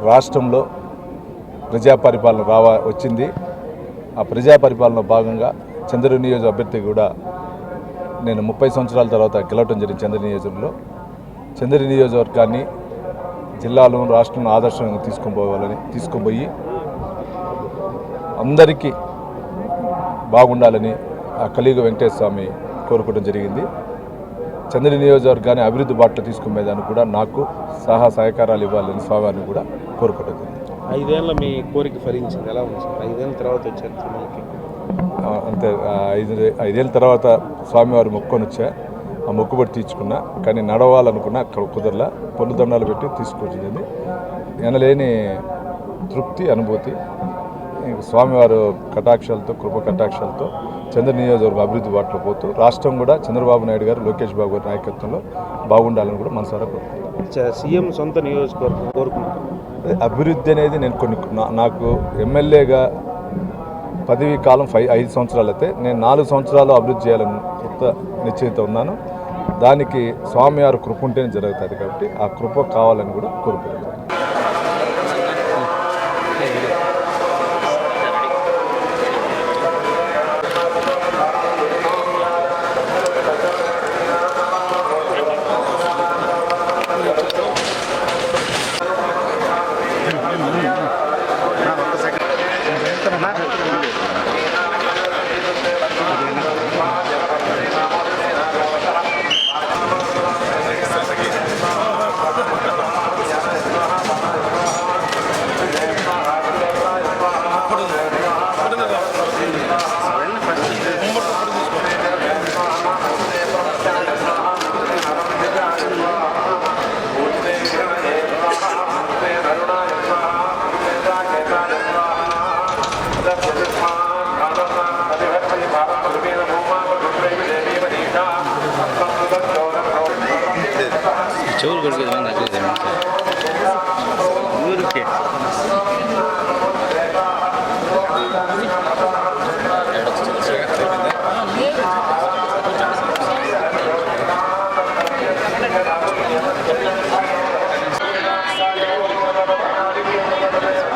రాష్ట్రంలో ప్రజాపరిపాలన వచ్చింది. ఆ ప్రజాపరిపాలన భాగంగా చంద్ర నియోజక అభ్యర్థి కూడా నేను 30 సంవత్సరాల తర్వాత గెలవటం జరిగింది. చంద్ర నియోజకవర్గాన్ని జిల్లాలో రాష్ట్రంలో ఆదర్శంగా తీసుకుపోయి అందరికీ బాగుండాలని ఆ కలియుగ వెంకటేశ్వర స్వామి కోరుకోవడం జరిగింది. చంద్ర నియోజకవర్గాన్ని అభివృద్ధి బాటలో తీసుకునేదానికి కూడా నాకు సహకారాలు ఇవ్వాలని స్వామివారిని కూడా కోరుకోవడం జరిగింది. 5 ఏళ్ళ మీ కోరిక ఫలించింది, ఎలా ఉంది సార్? 5 ఏళ్ళ తర్వాత వచ్చారు తిరుమలకి. అంతే 5 ఏళ్ళ తర్వాత స్వామివారి మొక్కుకొని వచ్చా. ఆ మొక్కుబడి తీర్చుకున్నా, కానీ నడవాలనుకున్నా అక్కడ కుదరలా. పొన్ను దండాలు పెట్టి తీసుకొచ్చింది. ఎనలేని తృప్తి, అనుభూతి. స్వామివారు కటాక్షాలతో, కృప కటాక్షాలతో చంద్ర నియోజకవర్గం అభివృద్ధి బాటలో పోతూ రాష్ట్రం కూడా చంద్రబాబు నాయుడు గారు, లోకేష్ బాబు గారి నాయకత్వంలో బాగుండాలని కూడా మనసారా కోరుకుంటున్నాను. సీఎం సొంత నియోజకవర్గం కోరుకున్నారు. అభివృద్ధి అనేది నేను నాకు ఎమ్మెల్యేగా పదవీ కాలం 5 సంవత్సరాలు అయితే నేను 4 సంవత్సరాలు అభివృద్ధి చేయాలని కొత్త నిశ్చయిత ఉన్నాను. దానికి స్వామివారి కృప ఉంటేనే జరుగుతుంది. కాబట్టి ఆ కృప కావాలని కూడా కోరుకుంటున్నాను.